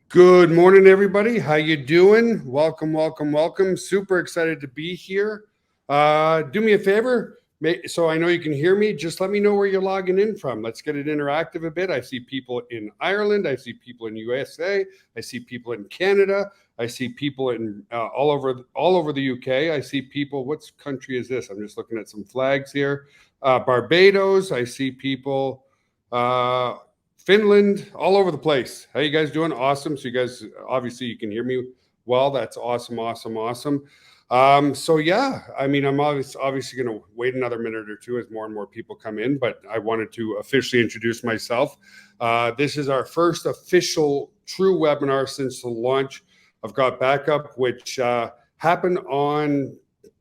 Good morning, everybody. How you doing? Welcome, welcome, welcome. Super excited to be here. Do me a favor, so I know you can hear me. Just let me know where you're logging in from. Let's get it interactive a bit. I see people in Ireland. I see people in USA. I see people in Canada. I see people in all over the UK. I see people. What country is this? I'm just looking at some flags here. Barbados. I see people. Uh, Finland, all over the place. How you guys doing? Awesome. So you guys, obviously you can hear me well. That's awesome, awesome, awesome. So yeah, I mean, I'm obviously going to wait another minute or two as more and more people come in, but I wanted to officially introduce myself. This is our first official true webinar since the launch of Got Backup, which happened on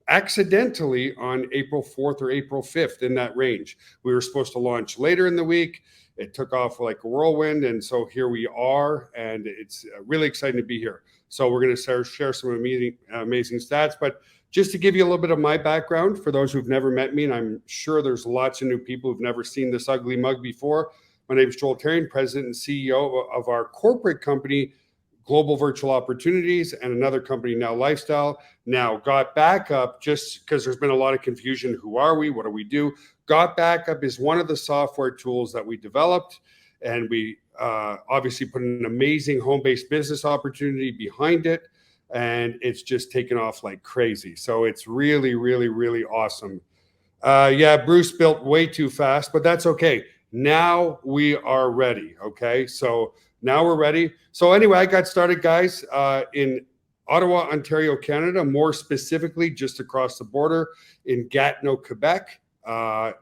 accidentally on April 4th or April 5th, in that range. We were supposed to launch later in the week. It took off like a whirlwind, and so here we are, and it's really exciting to be here. So we're going to share some amazing stats, but just to give you a little bit of my background for those who've never met me, and I'm sure there's lots of new people who've never seen this ugly mug before. My name is Joel Therrien, President and CEO of our corporate company, Global Virtual Opportunities, and another company, Now Lifestyle. Now, Got Backup, just because there's been a lot of confusion. Who are we? What do we do? Got Backup is one of the software tools that we developed, and we obviously put an amazing home-based business opportunity behind it, and it's just taken off like crazy. So it's really, really, really awesome. Yeah, Bruce built way too fast, but that's okay. Now we are ready. Okay, so now we're ready. So anyway, I got started, guys, in Ottawa, Ontario, Canada, more specifically just across the border in Gatineau, Quebec.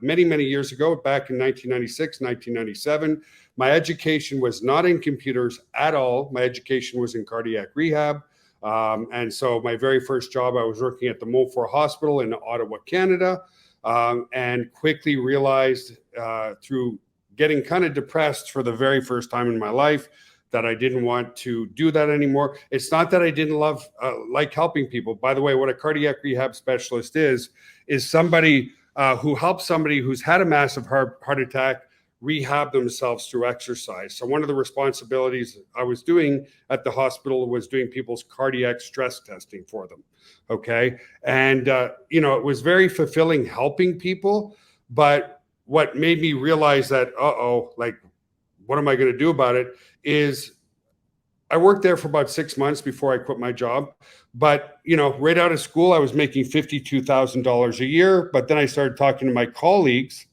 Many, many years ago, back in 1996, 1997. My education was not in computers at all. My education was in cardiac rehab. And so my very first job, I was working at the Montfort Hospital in Ottawa, Canada, and quickly realized through getting kind of depressed for the very first time in my life that I didn't want to do that anymore. It's not that I didn't like helping people. By the way, what a cardiac rehab specialist is somebody who helps somebody who's had a massive heart attack rehab themselves through exercise. So one of the responsibilities I was doing at the hospital was doing people's cardiac stress testing for them. Okay. And, it was very fulfilling helping people. But what made me realize that, what am I going to do about it is I worked there for about 6 months before I quit my job. But, right out of school, I was making $52,000 a year. But then I started talking to my colleagues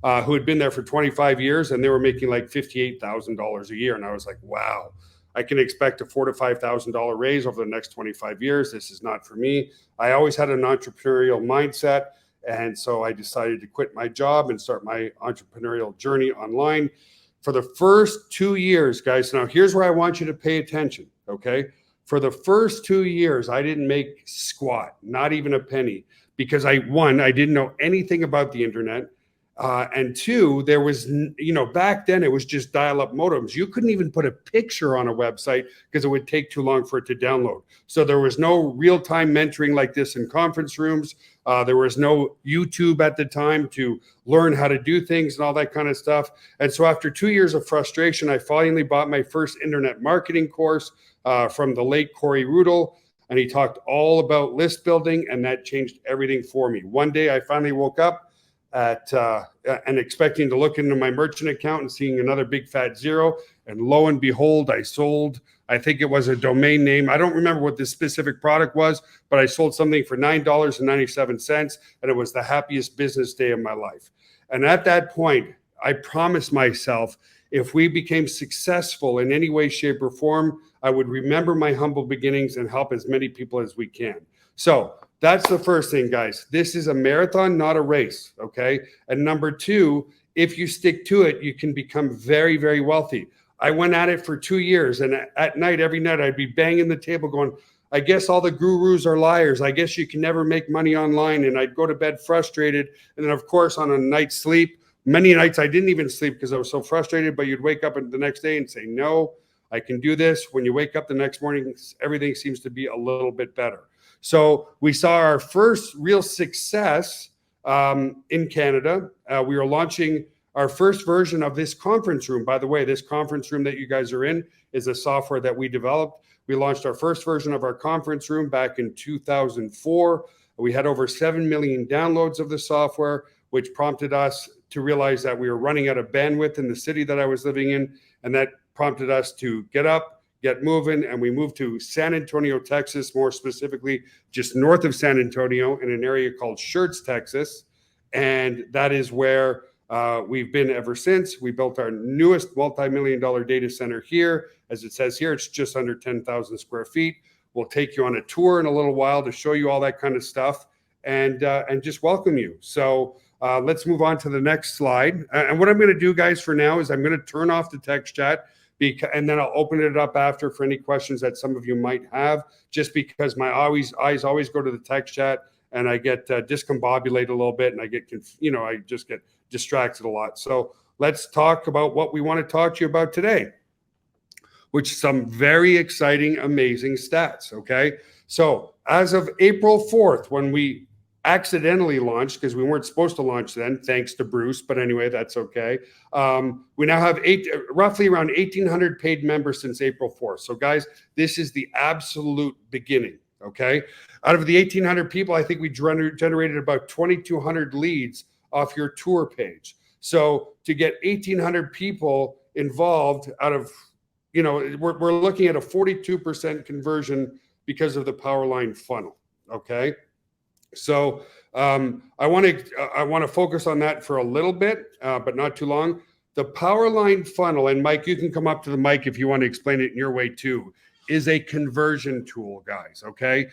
who had been there for 25 years, and they were making like $58,000 a year. And I was like, wow, I can expect a $4,000 to $5,000 raise over the next 25 years. This is not for me. I always had an entrepreneurial mindset. And so I decided to quit my job and start my entrepreneurial journey online. For the first 2 years, guys, now here's where I want you to pay attention, okay? For the first 2 years, I didn't make squat, not even a penny, because I didn't know anything about the internet. And two, there was, back then it was just dial-up modems. You couldn't even put a picture on a website because it would take too long for it to download. So there was no real-time mentoring like this in conference rooms. There was no YouTube at the time to learn how to do things and all that kind of stuff. And so after 2 years of frustration, I finally bought my first internet marketing course from the late Corey Rudel. And he talked all about list building, and that changed everything for me. One day I finally woke up and expecting to look into my merchant account and seeing another big fat zero. And lo and behold, I sold, I think it was a domain name. I don't remember what this specific product was, but I sold something for $9.97, and it was the happiest business day of my life. And at that point, I promised myself, if we became successful in any way, shape, or form, I would remember my humble beginnings and help as many people as we can. So that's the first thing, guys. This is a marathon, not a race, okay? And number two, if you stick to it, you can become very, very wealthy. I went at it for 2 years, and at night, every night, I'd be banging the table going, I guess all the gurus are liars. I guess you can never make money online. And I'd go to bed frustrated. And then, of course, on a night's sleep, many nights I didn't even sleep because I was so frustrated, but you'd wake up the next day and say, no, I can do this. When you wake up the next morning, everything seems to be a little bit better. So we saw our first real success in Canada. We were launching our first version of this conference room. By the way, this conference room that you guys are in is a software that we developed. We launched our first version of our conference room back in 2004. We had over 7 million downloads of the software, which prompted us to realize that we were running out of bandwidth in the city that I was living in. And that prompted us to get up, get moving, and we moved to San Antonio, Texas, more specifically, just north of San Antonio in an area called Schertz, Texas. And that is where we've been ever since. We built our newest multi-million-dollar data center here. As it says here, it's just under 10,000 square feet. We'll take you on a tour in a little while to show you all that kind of stuff and just welcome you. So let's move on to the next slide. And what I'm going to do, guys, for now is I'm going to turn off the text chat, and then I'll open it up after for any questions that some of you might have, just because my eyes always go to the text chat, and I get discombobulated a little bit, and I get, I just get distracted a lot. So let's talk about what we want to talk to you about today, which is some very exciting, amazing stats, okay? So as of April 4th, when we accidentally launched, because we weren't supposed to launch then, thanks to Bruce, but anyway, that's okay. We now have roughly around 1,800 paid members since April 4th. So guys, this is the absolute beginning, okay? Out of the 1,800 people, I think we generated about 2,200 leads off your tour page. So to get 1,800 people involved out of, we're looking at a 42% conversion because of the Powerline funnel, okay? So I want to focus on that for a little bit, but not too long. The Powerline funnel, and Mike, you can come up to the mic if you want to explain it in your way too, is a conversion tool, guys, okay?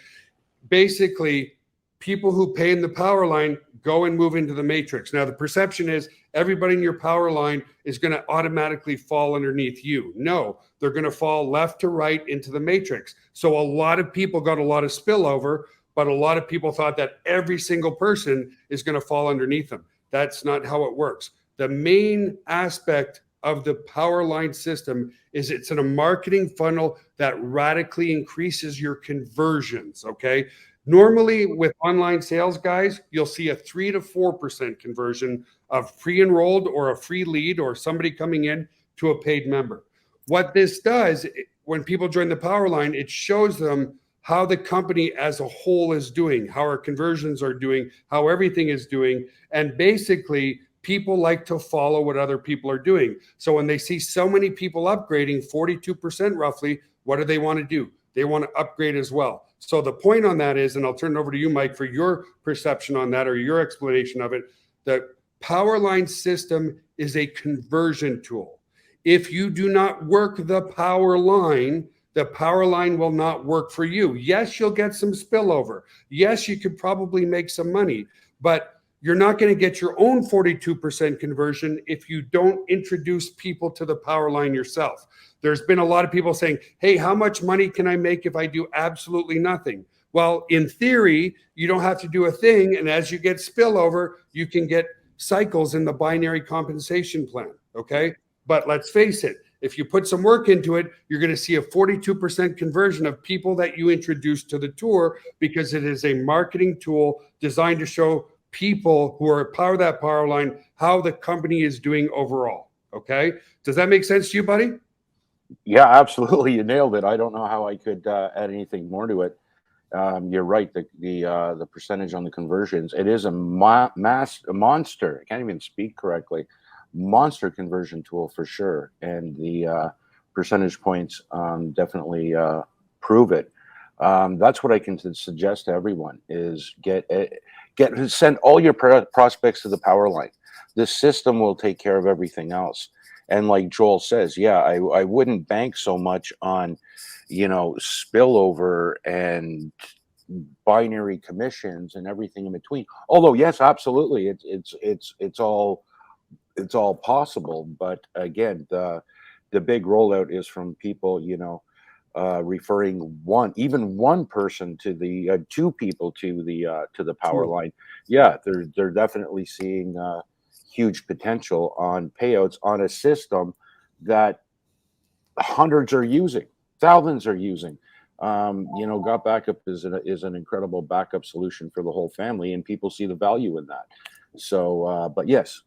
Basically, people who pay in the Powerline go and move into the matrix. Now, the perception is everybody in your Powerline is going to automatically fall underneath you. No, they're going to fall left to right into the matrix. So a lot of people got a lot of spillover, but a lot of people thought that every single person is going to fall underneath them. That's not how it works. The main aspect of the Powerline system is it's in a marketing funnel that radically increases your conversions, okay? Normally with online sales, guys, you'll see a 3 to 4% conversion of pre-enrolled or a free lead or somebody coming in to a paid member. What this does, when people join the Powerline, it shows them how the company as a whole is doing, how our conversions are doing, how everything is doing. And basically, people like to follow what other people are doing. So when they see so many people upgrading, 42% roughly, what do they want to do? They want to upgrade as well. So the point on that is, and I'll turn it over to you, Mike, for your perception on that or your explanation of it, the Powerline system is a conversion tool. If you do not work the Powerline will not work for you. Yes, you'll get some spillover. Yes, you could probably make some money, but you're not going to get your own 42% conversion if you don't introduce people to the Powerline yourself. There's been a lot of people saying, hey, how much money can I make if I do absolutely nothing? Well, in theory, you don't have to do a thing. And as you get spillover, you can get cycles in the binary compensation plan, okay? But let's face it, if you put some work into it, you're going to see a 42% conversion of people that you introduce to the tour because it is a marketing tool designed to show people who are part of that Powerline how the company is doing overall. Okay. Does that make sense to you, buddy? Yeah, absolutely. You nailed it. I don't know how I could add anything more to it. You're right. The percentage on the conversions, it is a monster. I can't even speak correctly. Monster conversion tool for sure, and the percentage points definitely prove it. That's what I can suggest to everyone: is send all your prospects to the Powerline. This system will take care of everything else. And like Joel says, yeah, I wouldn't bank so much on, spillover and binary commissions and everything in between. Although yes, absolutely, it's all possible. But again, the big rollout is from people, referring one person to the two people to the Powerline. Yeah, they're definitely seeing huge potential on payouts on a system that hundreds are using, thousands are using. Got Backup is an incredible backup solution for the whole family, and people see the value in that. So, but yes,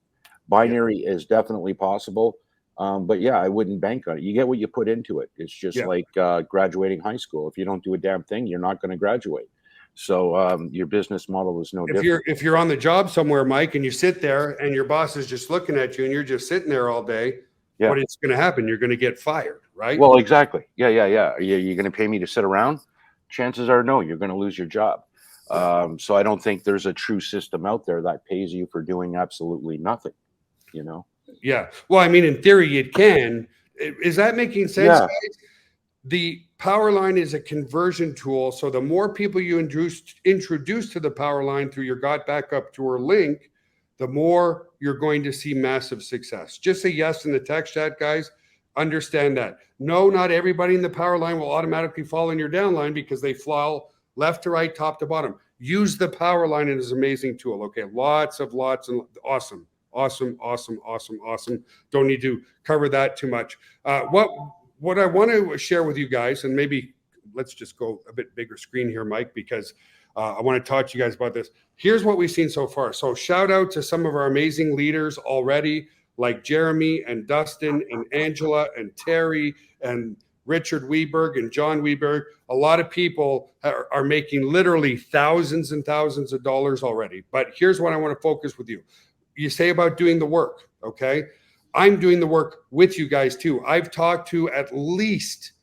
Binary is definitely possible. But yeah, I wouldn't bank on it. You get what you put into it. It's just Yeah. like graduating high school. If you don't do a damn thing, you're not going to graduate. So your business model is no different. If you're on the job somewhere, Mike, and you sit there and your boss is just looking at you and you're just sitting there all day, Yeah. what is going to happen? You're going to get fired, right? Well, exactly. Yeah. You're going to pay me to sit around? Chances are no, you're going to lose your job. So I don't think there's a true system out there that pays you for doing absolutely nothing, you know? Yeah. Well, I mean, in theory, it can. Is that making sense, Yeah. guys? The power line is a conversion tool. So the more people you introduce to the power line through your Got Backup Tour link, the more you're going to see massive success. Just say yes in the text chat, guys. Understand that. No, not everybody in the power line will automatically fall in your downline because they fall left to right, top to bottom. Use the power line. It is an amazing tool. Okay. Lots and awesome. Awesome. Don't need to cover that too much. What I want to share with you guys, and maybe let's just go a bit bigger screen here, Mike, because I want to talk to you guys about this. Here's what we've seen so far. So shout out to some of our amazing leaders already, like Jeremy and Dustin and Angela and Terry and Richard Weberg and John Weberg. A lot of people are making literally thousands and thousands of dollars already. But here's what I want to focus with you. You say about doing the work, okay? I'm doing the work with you guys too. I've talked to at least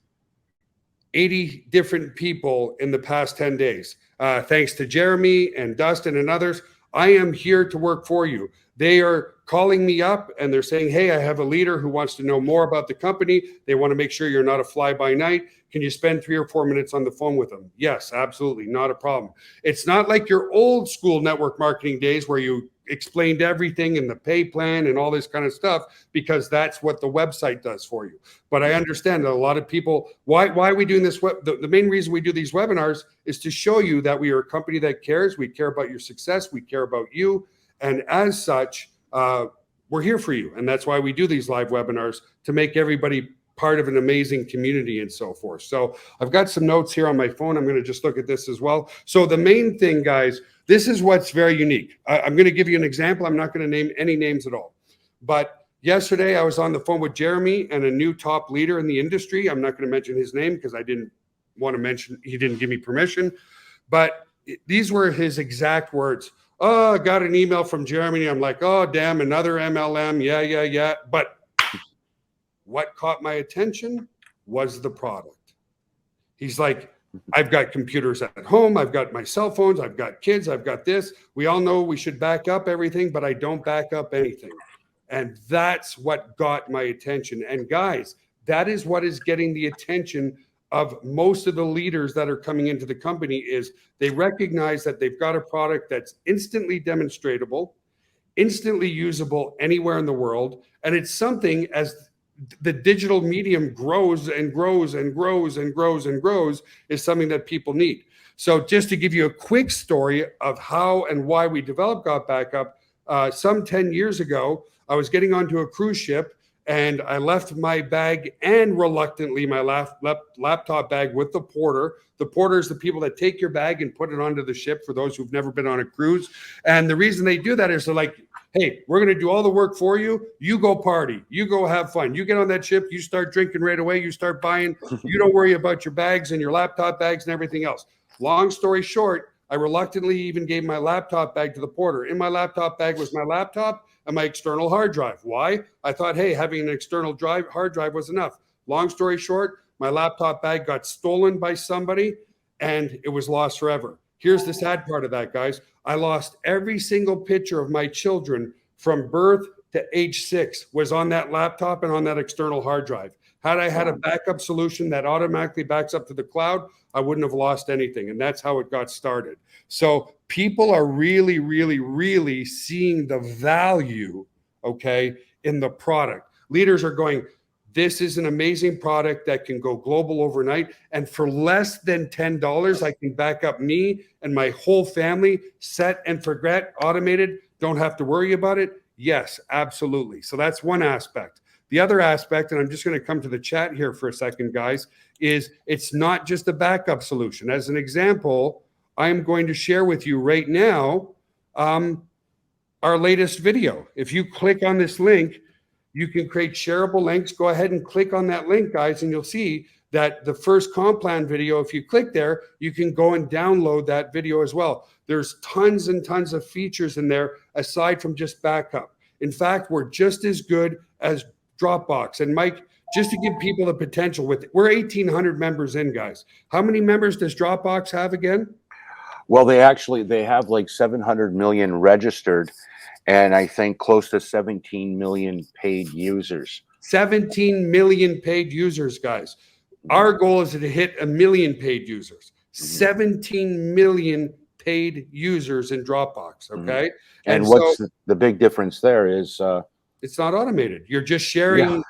80 different people in the past 10 days. Thanks to Jeremy and Dustin and others, I am here to work for you. They are calling me up and they're saying, hey, I have a leader who wants to know more about the company. They want to make sure you're not a fly-by-night. Can you spend 3 or 4 minutes on the phone with them? Yes, absolutely. Not a problem. It's not like your old school network marketing days where you explained everything in the pay plan and all this kind of stuff, because that's what the website does for you. But I understand that a lot of people, why are we doing this? The main reason we do these webinars is to show you that we are a company that cares. We care about your success. We care about you. And as such, we're here for you. And that's why we do these live webinars, to make everybody part of an amazing community and so forth. So I've got some notes here on my phone. I'm going to just look at this as well. So the main thing, guys, this is what's very unique. I'm going to give you an example. I'm not going to name any names at all. But yesterday I was on the phone with Jeremy and a new top leader in the industry. I'm not going to mention his name because I didn't want to mention, he didn't give me permission. But these were his exact words. Oh, I got an email from Jeremy. I'm like, oh, damn, another MLM. Yeah. But what caught my attention was the product. He's like, I've got computers at home. I've got my cell phones. I've got kids. I've got this. We all know we should back up everything, but I don't back up anything. And that's what got my attention. And guys, that is what is getting the attention of most of the leaders that are coming into the company, is they recognize that they've got a product that's instantly demonstratable, instantly usable anywhere in the world. And it's something, as the digital medium grows and grows and grows and grows and grows, is something that people need. So just to give you a quick story of how and why we developed Got Backup, some 10 years ago, I was getting onto a cruise ship and I left my bag and reluctantly my laptop bag with the porter. The porter is the people that take your bag and put it onto the ship, for those who've never been on a cruise. And the reason they do that is they're like, hey, we're going to do all the work for you. You go party. You go have fun. You get on that ship. You start drinking right away. You start buying. You don't worry about your bags and your laptop bags and everything else. Long story short, I reluctantly even gave my laptop bag to the porter. In my laptop bag was my laptop and my external hard drive. Why? I thought, hey, having an external hard drive was enough. Long story short, my laptop bag got stolen by somebody and it was lost forever. Here's the sad part of that, guys. I lost every single picture of my children from birth to age 6 was on that laptop and on that external hard drive. Had I had a backup solution that automatically backs up to the cloud, I wouldn't have lost anything. And that's how it got started. So people are really, really, really seeing the value, okay, in the product. Leaders are going, this is an amazing product that can go global overnight. And for less than $10, I can back up me and my whole family, set and forget, automated, don't have to worry about it. Yes, absolutely. So that's one aspect. The other aspect, and I'm just going to come to the chat here for a second, guys, is it's not just a backup solution. As an example, I'm going to share with you right now our latest video. If you click on this link, you can create shareable links. Go ahead and click on that link, guys, and you'll see that the first comp plan video, if you click there, you can go and download that video as well. There's tons and tons of features in there aside from just backup. In fact, we're just as good as Dropbox. And Mike, just to give people the potential with it, we're 1,800 members in, guys. How many members does Dropbox have again? Well, they have like 700 million registered, and I think close to 17 million paid users. 17 million paid users, guys. Our goal is to hit 1 million paid users. 17 million paid users in Dropbox. Okay. And what's the big difference there is it's not automated. You're just sharing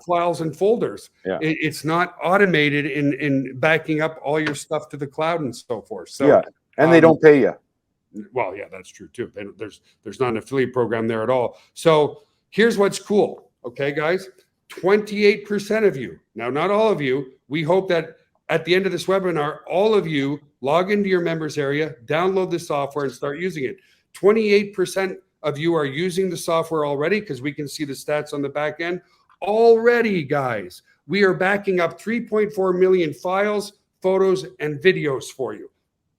files and folders. It's not automated in backing up all your stuff to the cloud and so forth. So and they don't pay you. Well, yeah, that's true too. There's not an affiliate program there at all. So here's what's cool. Okay, guys, 28% of you, now not all of you, we hope that at the end of this webinar, all of you log into your members area, download the software and start using it. 28% of you are using the software already because we can see the stats on the back end. Already, guys, we are backing up 3.4 million files, photos, and videos for you.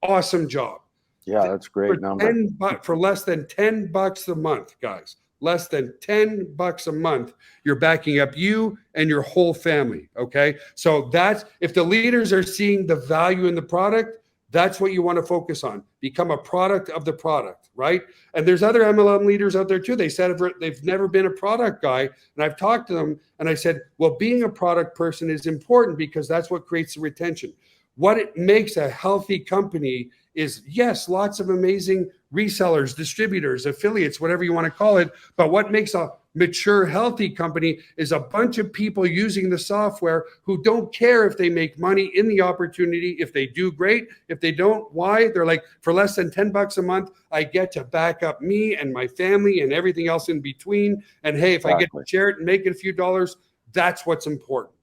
Awesome job. Yeah, that's a great number. For less than $10 a month, guys. Less than $10 a month, you're backing up you and your whole family. Okay. So that's, if the leaders are seeing the value in the product, that's what you want to focus on. Become a product of the product, right? And there's other MLM leaders out there too. They said they've never been a product guy. And I've talked to them and I said, well, being a product person is important because that's what creates the retention. What it makes a healthy company is, yes, lots of amazing resellers, distributors, affiliates, whatever you want to call it. But what makes a mature, healthy company is a bunch of people using the software who don't care if they make money in the opportunity. If they do, great. If they don't, why? They're like, for less than $10 a month, I get to back up me and my family and everything else in between. And hey, if I get to share it and make it a few dollars, that's what's important.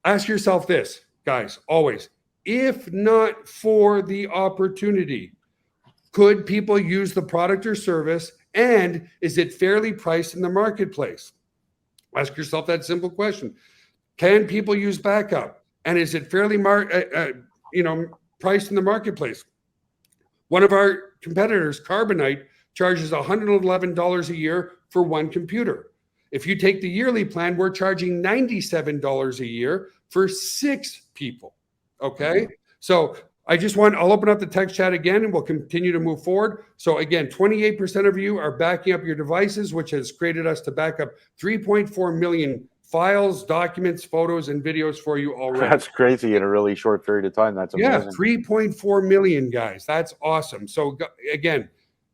Ask yourself this, guys, always. If not for the opportunity, could people use the product or service, and is it fairly priced in the marketplace? Ask yourself that simple question. Can people use backup, and is it fairly priced in the marketplace? One of our competitors, Carbonite, charges $111 a year for one computer. If you take the yearly plan, we're charging $97 a year for 6 people. Okay. So I'll open up the text chat again and we'll continue to move forward. So again, 28% of you are backing up your devices, which has created us to back up 3.4 million files, documents, photos, and videos for you already. That's crazy in a really short period of time. That's amazing. Yeah, 3.4 million, guys. That's awesome. So again,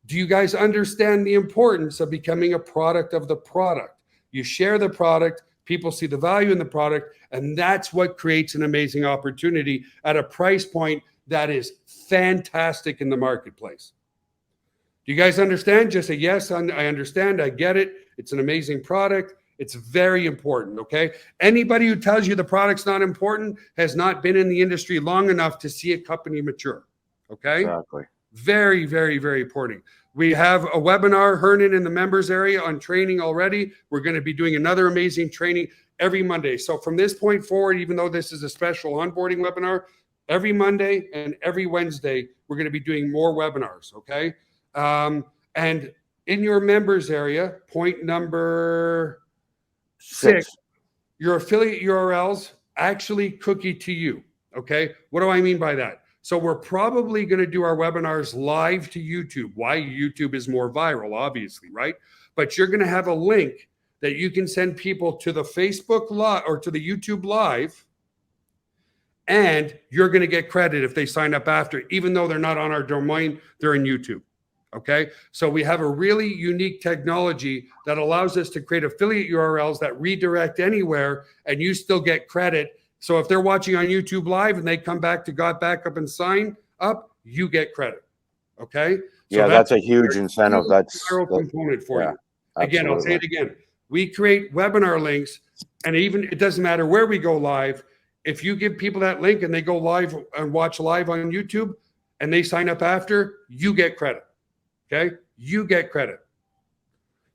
do you guys understand the importance of becoming a product of the product? You share the product, people see the value in the product, and that's what creates an amazing opportunity at a price point that is fantastic in the marketplace. Do you guys understand? Just say, yes, I understand. I get it. It's an amazing product. It's very important, okay? Anybody who tells you the product's not important has not been in the industry long enough to see a company mature, okay? Exactly. Very, very, very important. We have a webinar, Hernan, in the members area on training already. We're going to be doing another amazing training every Monday. So from this point forward, even though this is a special onboarding webinar, every Monday and every Wednesday, we're going to be doing more webinars, okay? And in your members area, point number 6, your affiliate URLs actually cookie to you, okay? What do I mean by that? So we're probably going to do our webinars live to YouTube. Why? YouTube is more viral, obviously, right? But you're going to have a link that you can send people to the Facebook Live or to the YouTube Live, and you're going to get credit if they sign up after, even though they're not on our domain, they're in YouTube. Okay. So we have a really unique technology that allows us to create affiliate URLs that redirect anywhere and you still get credit. So if they're watching on YouTube Live and they come back to Got Backup and sign up, you get credit. Okay. So yeah, that's a huge incentive. That's a component for you. Again, absolutely. I'll say it again. We create webinar links, and even it doesn't matter where we go live. If you give people that link and they go live and watch live on YouTube and they sign up after, you get credit. Okay. you get credit.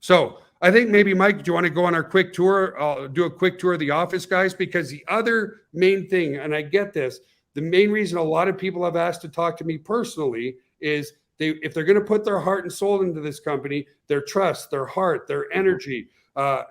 So I think maybe, Mike, do you want to go on our quick tour? I'll do a quick tour of the office, guys, because the other main thing, and I get this, the main reason a lot of people have asked to talk to me personally is if they're going to put their heart and soul into this company, their trust, their heart, their energy,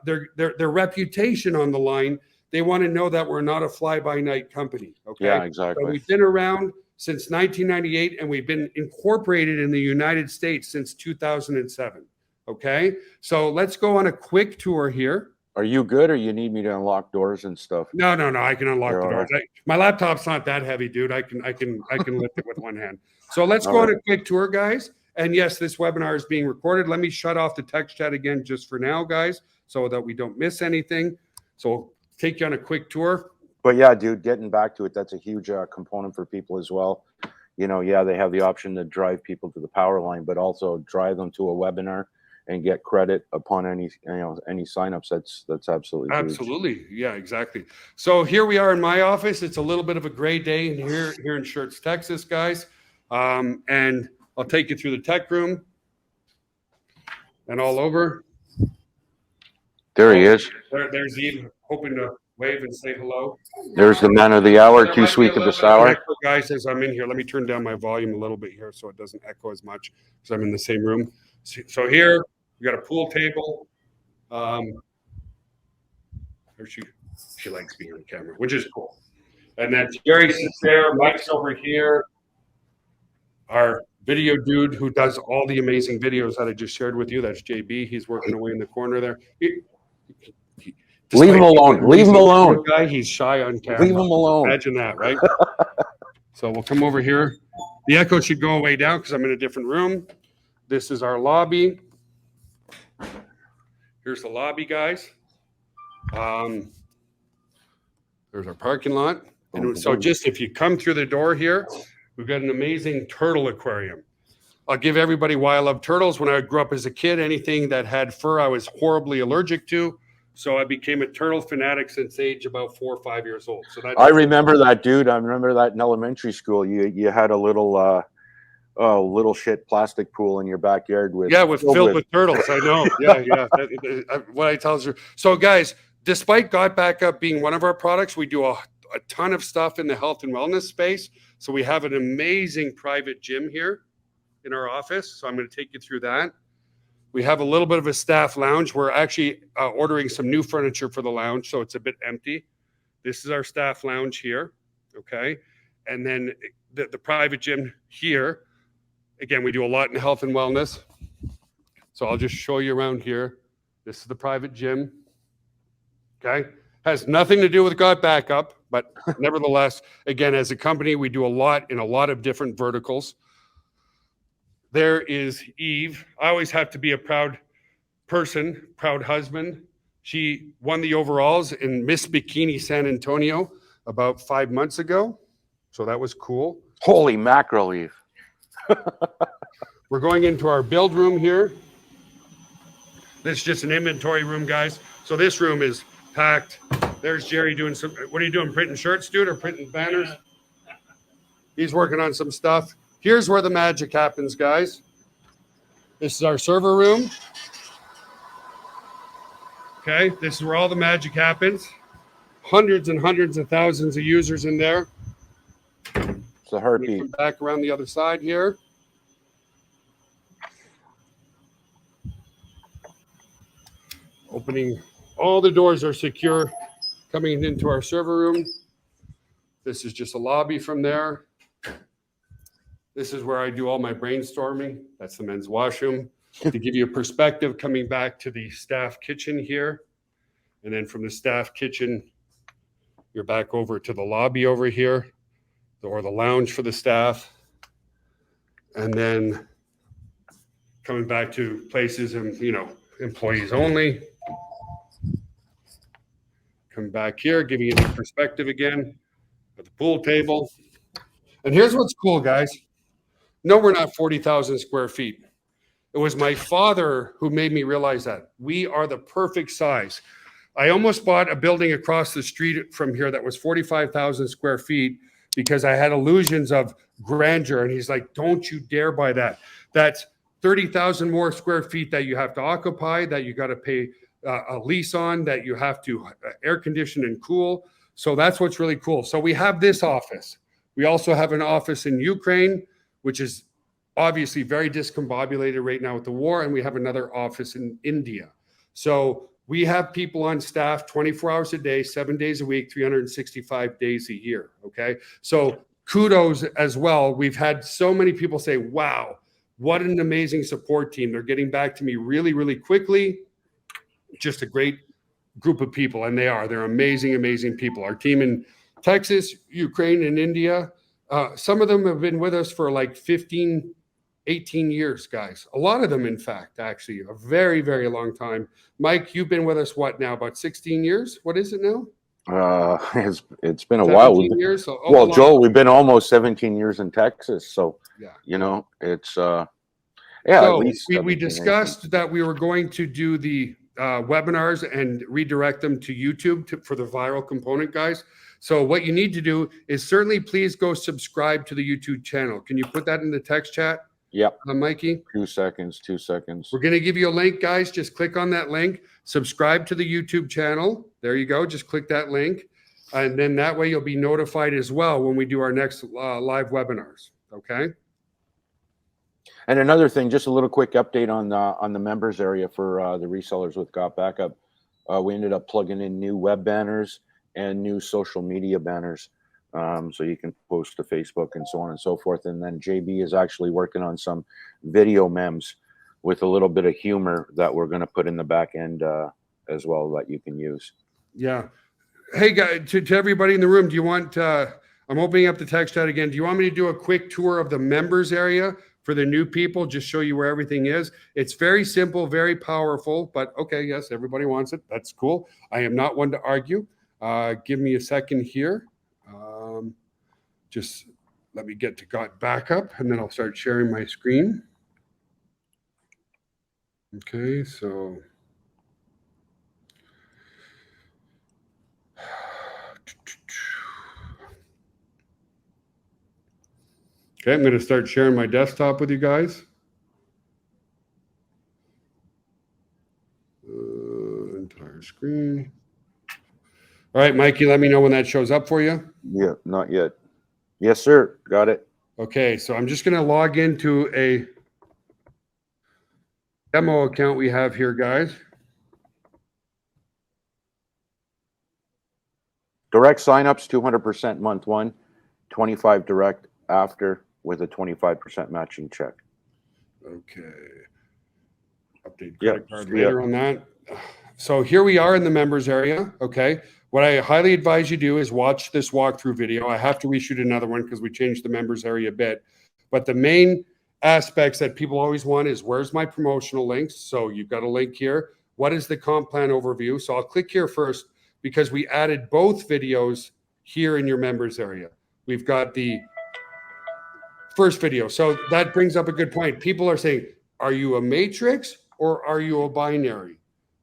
their reputation on the line, they want to know that we're not a fly-by-night company. Okay. Yeah, exactly. So we've been around since 1998, and we've been incorporated in the United States since 2007. Okay. So let's go on a quick tour here. Are you good, or you need me to unlock doors and stuff? No. I can unlock the doors. My laptop's not that heavy, dude. I can lift it with one hand. So let's go on a quick tour, guys. And yes, this webinar is being recorded. Let me shut off the text chat again just for now, guys, so that we don't miss anything. So we'll take you on a quick tour. But yeah, dude, getting back to it, that's a huge component for people as well. You know, yeah, they have the option to drive people to the power line, but also drive them to a webinar and get credit upon any signups. That's absolutely huge. Yeah, exactly. So here we are in my office. It's a little bit of a gray day in here in Schertz, Texas, guys. And I'll take you through the tech room and all over. There he is. There's Eve, hoping to wave and say hello. There's the man of the hour, too sweet of the sour. Guys, as I'm in here, let me turn down my volume a little bit here so it doesn't echo as much because I'm in the same room. So here we got a pool table. She likes being on camera, which is cool. And then Jerry sits there, Mike's over here. Our video dude who does all the amazing videos that I just shared with you, that's JB. He's working away in the corner there. Leave him alone. Leave him alone. Guy, he's shy on camera. Leave him alone. Imagine that, right? So we'll come over here. The echo should go way down because I'm in a different room. This is our lobby. Here's the lobby, guys. There's our parking lot. And so just if you come through the door here, we've got an amazing turtle aquarium. I'll give everybody why I love turtles. When I grew up as a kid, anything that had fur, I was horribly allergic to. So I became a turtle fanatic since age about 4 or 5 years old. So I remember that, dude. I remember that in elementary school. You had a little little shit plastic pool in your backyard filled with turtles. I know. Yeah. What I tell you. So guys, despite Got Back Up being one of our products, we do a ton of stuff in the health and wellness space. So we have an amazing private gym here in our office. So I'm going to take you through that. We have a little bit of a staff lounge. We're actually ordering some new furniture for the lounge, so it's a bit empty. This is our staff lounge here, okay? And then the private gym here. Again, we do a lot in health and wellness. So I'll just show you around here. This is the private gym, okay? Has nothing to do with Got Back Up, but nevertheless, again, as a company, we do a lot in a lot of different verticals. There is Eve. I always have to be a proud person, proud husband. She won the overalls in Miss Bikini San Antonio about 5 months ago. So that was cool. Holy mackerel, Eve. We're going into our build room here. This is just an inventory room, guys. So this room is packed. There's Jerry doing some, what are you doing, printing shirts, dude, or printing banners? He's working on some stuff. Here's where the magic happens, guys. This is our server room. Okay, this is where all the magic happens. Hundreds and hundreds of thousands of users in there. It's a heartbeat. Come back around the other side here. Opening, all the doors are secure. Coming into our server room. This is just a lobby from there. This is where I do all my brainstorming. That's the men's washroom. To give you a perspective, coming back to the staff kitchen here. And then from the staff kitchen, you're back over to the lobby over here, or the lounge for the staff. And then coming back to places and, employees only. Come back here, giving you the perspective again at the pool table. And here's what's cool, guys. No, we're not 40,000 square feet. It was my father who made me realize that. We are the perfect size. I almost bought a building across the street from here that was 45,000 square feet because I had illusions of grandeur. And he's like, don't you dare buy that. That's 30,000 more square feet that you have to occupy, that you got to pay a lease on, that you have to air condition and cool. So that's what's really cool. So we have this office. We also have an office in Ukraine, which is obviously very discombobulated right now with the war. And we have another office in India. So we have people on staff 24 hours a day, 7 days a week, 365 days a year. Okay. So kudos as well. We've had so many people say, wow, what an amazing support team. They're getting back to me really, really quickly. Just a great group of people. And they're amazing, amazing people. Our team in Texas, Ukraine, and India, some of them have been with us for like 15, 18 years, guys. A lot of them, in fact, actually, a very, very long time. Mike, you've been with us, what now, about 16 years? What is it now? It's been a while. 17 years? So, well, Joel, we've been almost 17 years in Texas. So, yeah, you know, it's, so at least we discussed that we were going to do the webinars and redirect them to YouTube for the viral component, guys. So what you need to do is certainly please go subscribe to the YouTube channel. Can you put that in the text chat? Yep. Mikey? 2 seconds. We're going to give you a link, guys. Just click on that link. Subscribe to the YouTube channel. There you go. Just click that link. And then that way you'll be notified as well when we do our next live webinars. Okay? And another thing, just a little quick update on the members area for the resellers with Got Backup. We ended up plugging in new web banners and new social media banners. So you can post to Facebook and so on and so forth. And then JB is actually working on some video memes with a little bit of humor that we're going to put in the back end as well that you can use. Yeah. Hey, guys, to everybody in the room, do you want, I'm opening up the text chat again. Do you want me to do a quick tour of the members area for the new people? Just show you where everything is. It's very simple, very powerful, but okay, yes, everybody wants it. That's cool. I am not one to argue. Give me a second here. Just let me get to Got Backup, and then I'll start sharing my screen. Okay, so okay, I'm going to start sharing my desktop with you guys. Entire screen. All right, Mikey, let me know when that shows up for you. Yeah, not yet. Yes, sir. Got it. Okay, so I'm just going to log into a demo account we have here, guys. Direct signups, 200% month one, 25 direct after with a 25% matching check. Okay. Update credit card later on that. So here we are in the members area. Okay. What I highly advise you do is watch this walkthrough video. I have to reshoot another one because we changed the members area a bit. But the main aspects that people always want is where's my promotional links? So you've got a link here. What is the comp plan overview? So I'll click here first because we added both videos here in your members area. We've got the first video. So that brings up a good point. People are saying, are you a matrix or are you a binary?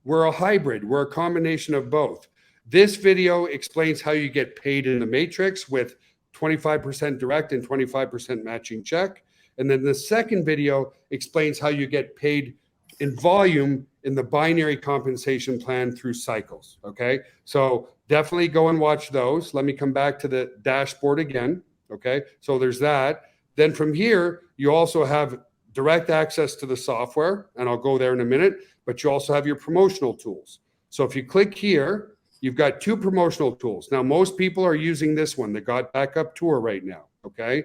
We're a hybrid. We're a combination of both. This video explains how you get paid in the matrix with 25% direct and 25% matching check. And then the second video explains how you get paid in volume in the binary compensation plan through cycles. Okay. So definitely go and watch those. Let me come back to the dashboard again. Okay. So there's that. Then from here, you also have direct access to the software, and I'll go there in a minute, but you also have your promotional tools. So if you click here, you've got two promotional tools. Now, most people are using this one, the Got Backup Tour right now, okay?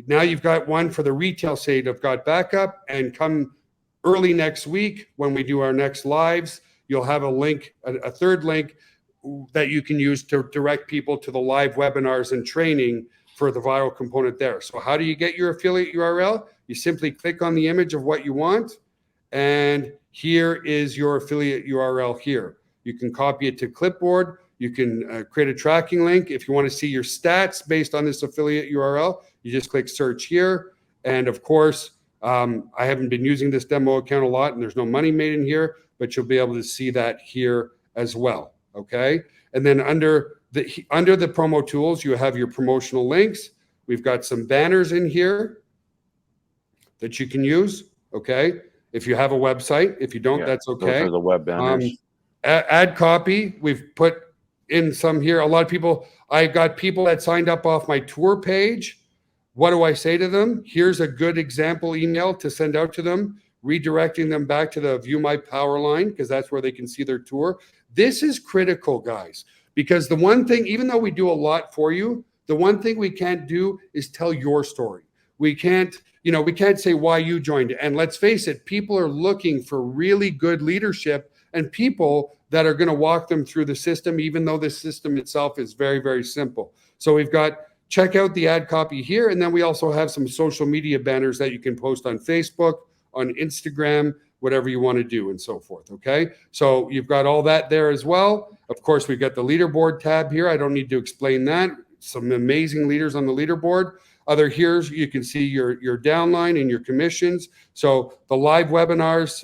Now you've got one for the retail side of Got Backup, and come early next week when we do our next lives, you'll have a link, a third link that you can use to direct people to the live webinars and training for the viral component there. So how do you get your affiliate URL? You simply click on the image of what you want, and here is your affiliate URL here. You can copy it to clipboard. You can create a tracking link. If you want to see your stats based on this affiliate URL, you just click search here. And of course, I haven't been using this demo account a lot and there's no money made in here, but you'll be able to see that here as well. Okay. And then under the promo tools, you have your promotional links. We've got some banners in here that you can use. Okay. If you have a website, if you don't, Yeah, that's those okay. are the web banners. Ad copy. We've put in some here. A lot of people, I got people that signed up off my tour page. What do I say to them? Here's a good example email to send out to them, redirecting them back to the View My Power line, because that's where they can see their tour. This is critical, guys, because the one thing, even though we do a lot for you, the one thing we can't do is tell your story. We can't, we can't say why you joined. And let's face it, people are looking for really good leadership and people that are going to walk them through the system, even though the system itself is very, very simple. So we've got, check out the ad copy here. And then we also have some social media banners that you can post on Facebook, on Instagram, whatever you want to do and so forth. Okay. So you've got all that there as well. Of course, we've got the leaderboard tab here. I don't need to explain that. Some amazing leaders on the leaderboard. Other here, you can see your downline and your commissions. So the live webinars,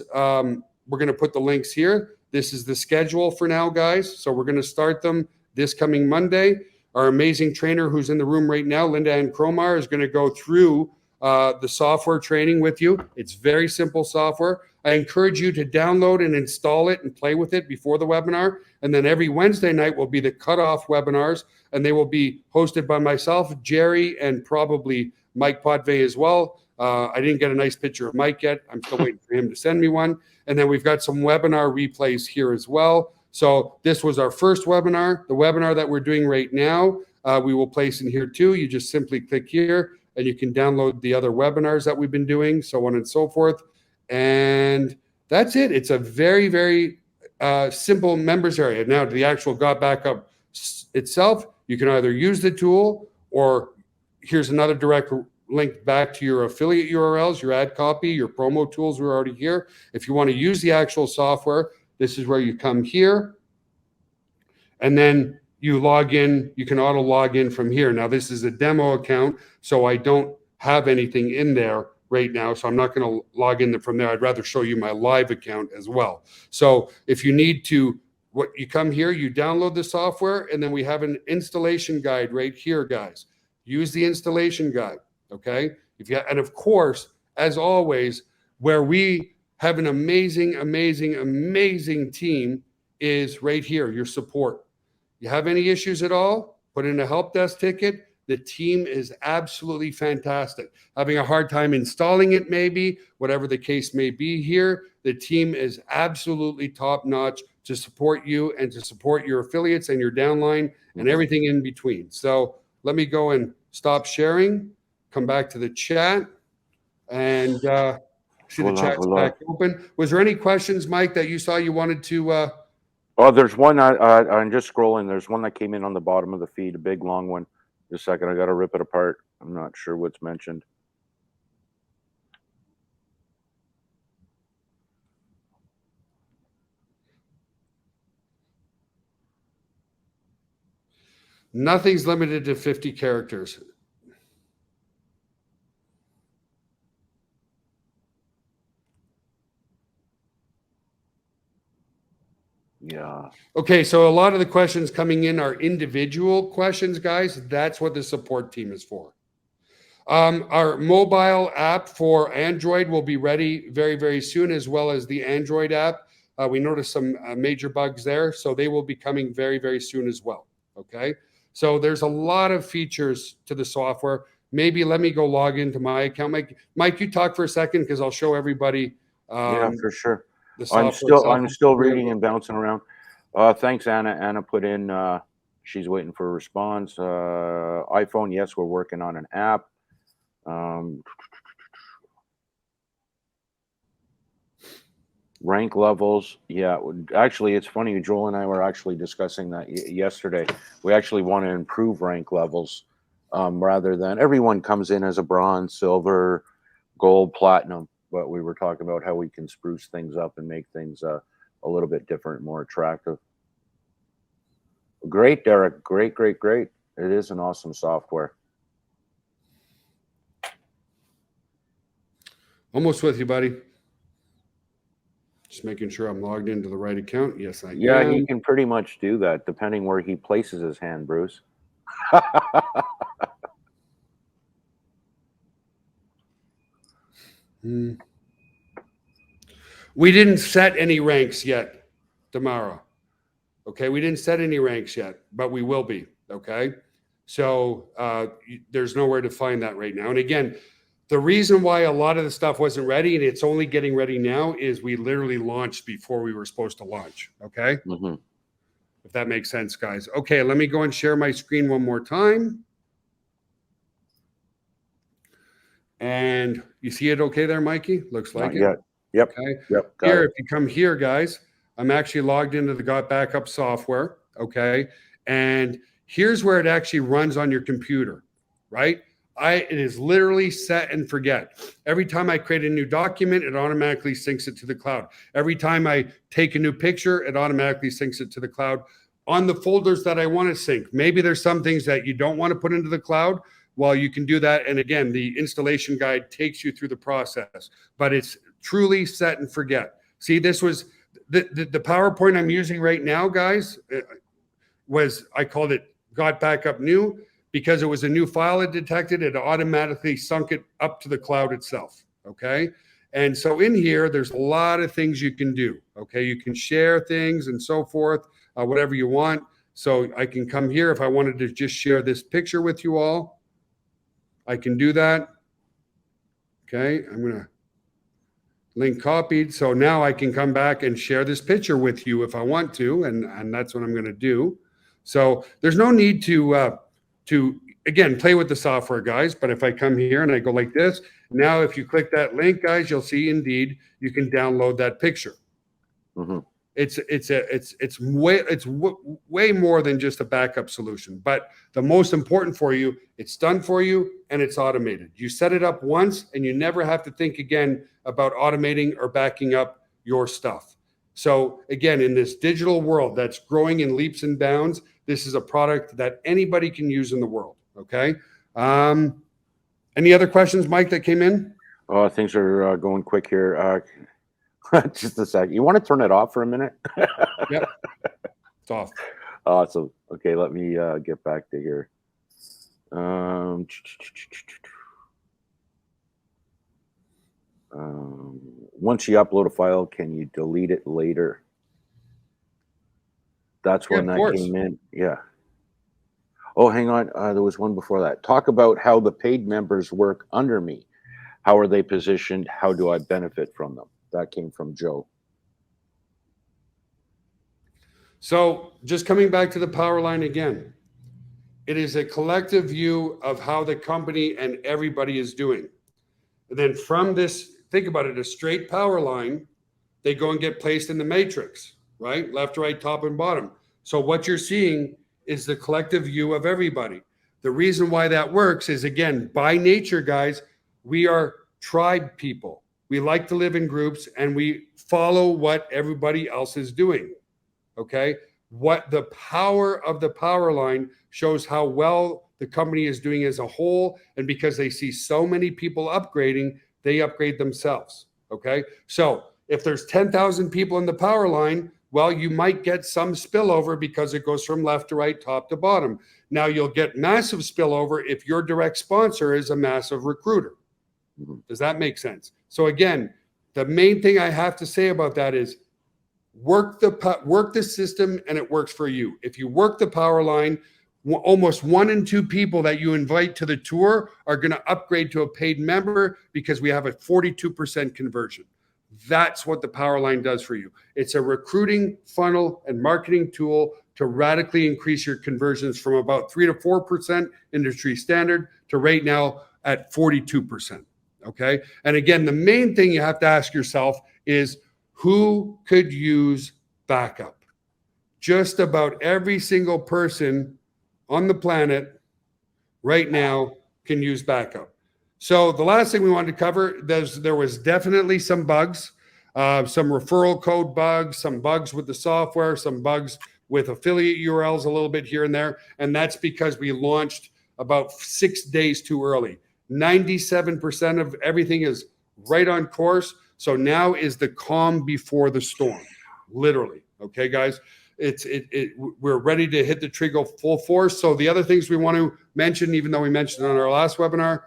we're going to put the links here. This is the schedule for now, guys. So we're going to start them this coming Monday. Our amazing trainer who's in the room right now, Linda Ann Cromar, is going to go through the software training with you. It's very simple software. I encourage you to download and install it and play with it before the webinar. And then every Wednesday night will be the cutoff webinars, and they will be hosted by myself, Jerry, and probably Mike Potvay as well. I didn't get a nice picture of Mike yet. I'm still waiting for him to send me one. And then we've got some webinar replays here as well. So this was our first webinar. The webinar that we're doing right now, we will place in here too. You just simply click here and you can download the other webinars that we've been doing, so on and so forth. And that's it. It's a very, very simple members area. Now, to the actual Got Backup itself, you can either use the tool, or here's another direct link back to your affiliate URLs, your ad copy, your promo tools are already here. If you want to use the actual software, this is where you come here. And then you log in, you can auto log in from here. Now, this is a demo account, so I don't have anything in there right now, so I'm not going to log in from there. I'd rather show you my live account as well. So if you need to, what you come here, you download the software, and then we have an installation guide right here, guys. Use the installation guide, okay? And of course, as always, where we have an amazing, amazing, amazing team is right here, your support. You have any issues at all, put in a help desk ticket. The team is absolutely fantastic. Having a hard time installing it, maybe, whatever the case may be here, the team is absolutely top notch to support you and to support your affiliates and your downline and everything in between. So let me go and stop sharing, come back to the chat, and see the chat's back open. Was there any questions, Mike, that you saw you wanted to Oh, there's one. I'm just scrolling. There's one that came in on the bottom of the feed, a big long one. Just a second, I got to rip it apart. I'm not sure what's mentioned. Nothing's limited to 50 characters. Yeah. Okay, so a lot of the questions coming in are individual questions, guys. That's what the support team is for. Our mobile app for Android will be ready very, very soon, as well as the Android app. We noticed some major bugs there, so they will be coming very, very soon as well. Okay, so there's a lot of features to the software. Maybe let me go log into my account. Mike, you talk for a second because I'll show everybody. Yeah, for sure. The I'm still reading and bouncing around. Thanks, Anna. Anna put in. She's waiting for a response. iPhone, yes, we're working on an app. Rank levels, yeah. Actually, it's funny. Joel and I were actually discussing that yesterday. We actually want to improve rank levels rather than everyone comes in as a bronze, silver, gold, platinum. But we were talking about how we can spruce things up and make things a little bit different, more attractive. Great, Derek. Great, great, great. It is an awesome software. Almost with you, buddy. Just making sure I'm logged into the right account. Yes, I am. Yeah, he can pretty much do that depending where he places his hand, Bruce. We didn't set any ranks yet, Damara. Okay, we didn't set any ranks yet, but we will be. Okay, so there's nowhere to find that right now. And again, the reason why a lot of the stuff wasn't ready and it's only getting ready now is we literally launched before we were supposed to launch. Okay, if that makes sense, guys. Okay, let me go and share my screen one more time. And you see it okay there, Mikey? Looks like it. Yeah. Yep. Okay. Yep. Here, if you come here, guys, I'm actually logged into the Got Backup software. Okay. And here's where it actually runs on your computer, right? It is literally set and forget. Every time I create a new document, it automatically syncs it to the cloud. Every time I take a new picture, it automatically syncs it to the cloud on the folders that I want to sync. Maybe there's some things that you don't want to put into the cloud. Well, you can do that. And again, the installation guide takes you through the process, but it's truly set and forget. See, this was the PowerPoint I'm using right now, guys, I called it Got Backup New because it was a new file it detected. It automatically sunk it up to the cloud itself. Okay. And so in here, there's a lot of things you can do. Okay. You can share things and so forth, whatever you want. So I can come here if I wanted to just share this picture with you all. I can do that. Okay, I'm going to link copied. So now I can come back and share this picture with you if I want to, and that's what I'm going to do. So there's no need to again, play with the software, guys. But if I come here and I go like this, now if you click that link, guys, you'll see indeed you can download that picture. It's way more than just a backup solution. But the most important for you, it's done for you and it's automated. You set it up once and you never have to think again about automating or backing up your stuff. So again, in this digital world that's growing in leaps and bounds, this is a product that anybody can use in the world. Okay. Any other questions, Mike, that came in? Oh, things are going quick here. Just a sec. You want to turn it off for a minute? Yep. It's off. Awesome. Okay, let me get back to here. Once you upload a file, can you delete it later? That's when that came in. Yeah. Oh, hang on. There was one before that. Talk about how the paid members work under me. How are they positioned? How do I benefit from them? That came from Joe. So just coming back to the power line again, it is a collective view of how the company and everybody is doing. And then from this, think about it, a straight power line, they go and get placed in the matrix, right? Left, right, top, and bottom. So what you're seeing is the collective view of everybody. The reason why that works is, again, by nature, guys, we are tribe people. We like to live in groups and we follow what everybody else is doing. Okay. What the power of the power line shows how well the company is doing as a whole. And because they see so many people upgrading, they upgrade themselves. Okay. So if there's 10,000 people in the power line, well, you might get some spillover because it goes from left to right, top to bottom. Now you'll get massive spillover if your direct sponsor is a massive recruiter. Does that make sense? So again, the main thing I have to say about that is work the system and it works for you. If you work the power line, almost 1 in 2 people that you invite to the tour are going to upgrade to a paid member because we have a 42% conversion. That's what the power line does for you. It's a recruiting funnel and marketing tool to radically increase your conversions from about 3 to 4% industry standard to right now at 42%. Okay. And again, the main thing you have to ask yourself is who could use backup? Just about every single person on the planet right now can use backup. So the last thing we wanted to cover, there was definitely some bugs, some referral code bugs, some bugs with the software, some bugs with affiliate URLs a little bit here and there. And that's because we launched about 6 days too early. 97% of everything is right on course. So now is the calm before the storm, literally. Okay, guys, we're ready to hit the trigger full force. So the other things we want to mention, even though we mentioned on our last webinar,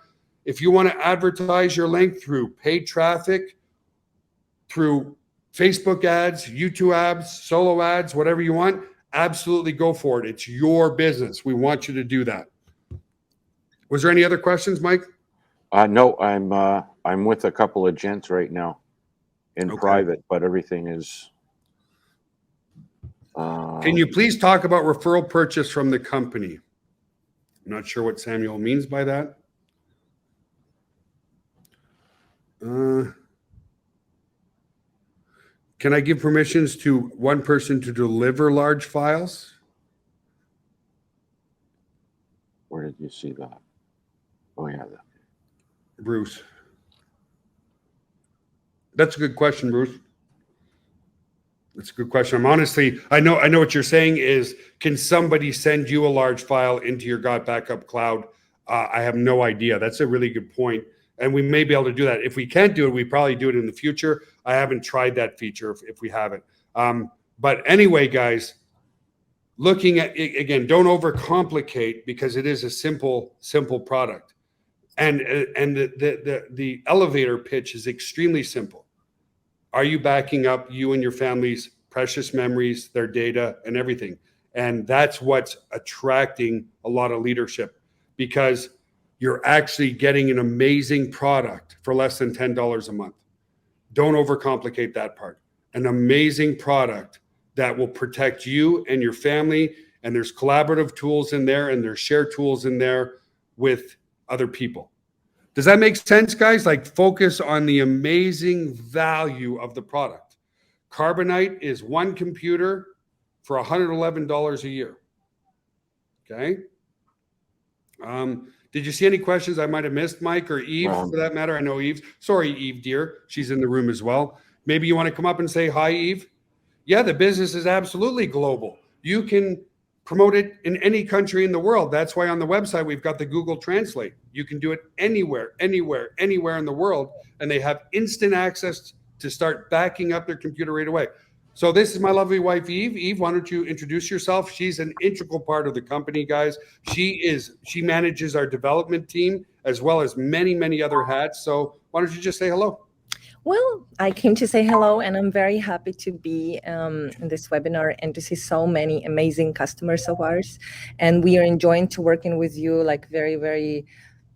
if you want to advertise your link through paid traffic, through Facebook ads, YouTube ads, solo ads, whatever you want, absolutely go for it. It's your business. We want you to do that. Was there any other questions, Mike? No, I'm with a couple of gents right now in Okay. private, but everything is. Can you please talk about referral purchase from the company? I'm not sure what Samuel means by that. Can I give permissions to one person to deliver large files? Where did you see that? Oh yeah. Bruce. That's a good question, Bruce. That's a good question. I'm honestly, I know what you're saying is, can somebody send you a large file into your Got Backup cloud? I have no idea. That's a really good point. And we may be able to do that. If we can't do it, we probably do it in the future. I haven't tried that feature if we haven't. But anyway, guys, looking at it, again, don't overcomplicate, because it is a simple product. And the elevator pitch is extremely simple. Are you backing up you and your family's precious memories, their data, and everything? And that's what's attracting a lot of leadership, because you're actually getting an amazing product for less than $10 a month. Don't overcomplicate that part. An amazing product that will protect you and your family, and there's collaborative tools in there, and there's shared tools in there with other people. Does that make sense, guys? Like, focus on the amazing value of the product. Carbonite is one computer for $111 a year. Okay. Did you see any questions I might have missed, Mike, or Eve, for that matter? I know Eve. Sorry, Eve, dear. She's in the room as well. Maybe you want to come up and say hi, Eve? Yeah, the business is absolutely global. You can promote it in any country in the world. That's why on the website, we've got the Google Translate. You can do it anywhere in the world, and they have instant access to start backing up their computer right away. So this is my lovely wife, Eve. Eve, why don't you introduce yourself? She's an integral part of the company, guys. She manages our development team, as well as many, many other hats. So why don't you just say hello? Well, I came to say hello, and I'm very happy to be in this webinar and to see so many amazing customers of ours. And we are enjoying to working with you, like very, very,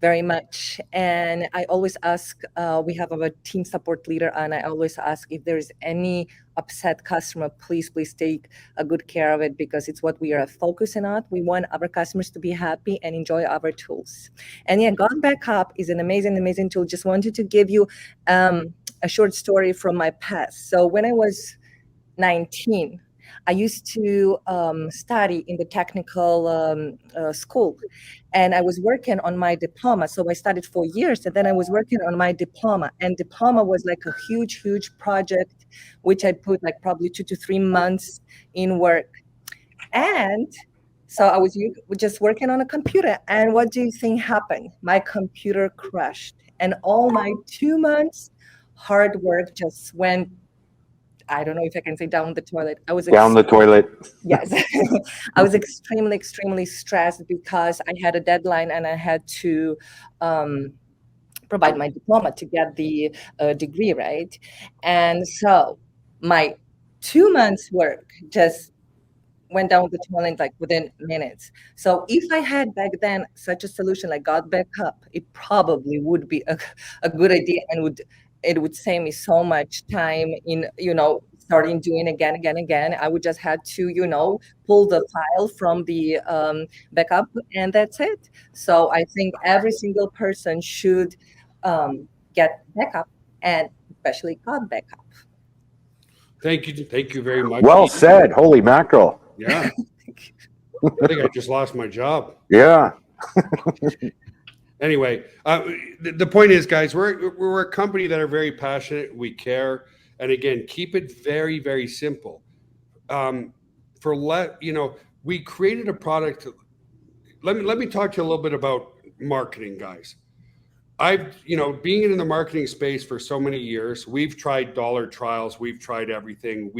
very much. And I always ask, we have our team support leader, and I always ask if there's any upset customer, please take a good care of it, because it's what we are focusing on. We want our customers to be happy and enjoy our tools. And yeah, Got Backup is an amazing, amazing tool. Just wanted to give you a short story from my past. So when I was 19, I used to study in the technical school, and I was working on my diploma. So I studied 4 years, and then I was working on my diploma. And diploma was like a huge, huge project, which I put like probably 2 to 3 months in work. And so I was just working on a computer. And what do you think happened? My computer crashed, and all my 2 months hard work just went, I don't know if I can say down the toilet. I was down the toilet. Yes. I was extremely, extremely stressed, because I had a deadline and I had to provide my diploma to get the degree, right? And so my 2 months work just went down the toilet like within minutes. So if I had back then such a solution like Got Backup, it probably would be a good idea, and it would save me so much time in, starting doing again. I would just had to, pull the file from the backup, and that's it. So I think every single person should get backup, and especially Got Backup. Thank you very much. Well said. Holy mackerel. Yeah. I think I just lost my job. Yeah. Anyway, the point is, guys, we're a company that are very passionate. We care, and again, keep it very, very simple. We created a product. Let me talk to you a little bit about marketing, guys. Being in the marketing space for so many years, we've tried dollar trials, we've tried everything,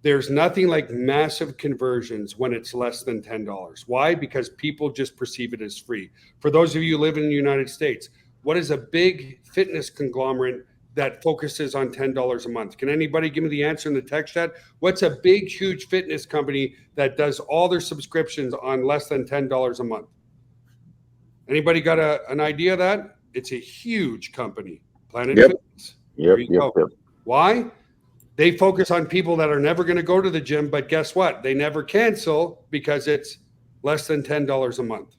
there's nothing like massive conversions when it's less than $10. Why? Because people just perceive it as free. For those of you who live in the United States, what is a big fitness conglomerate that focuses on $10 a month? Can anybody give me the answer in the text chat? What's a big, huge fitness company that does all their subscriptions on less than $10 a month? Anybody got an idea of that? It's a huge company, Planet Yep. Fitness. Yep, There you yep, go. yep. Why? They focus on people that are never going to go to the gym, but guess what? They never cancel because it's less than $10 a month.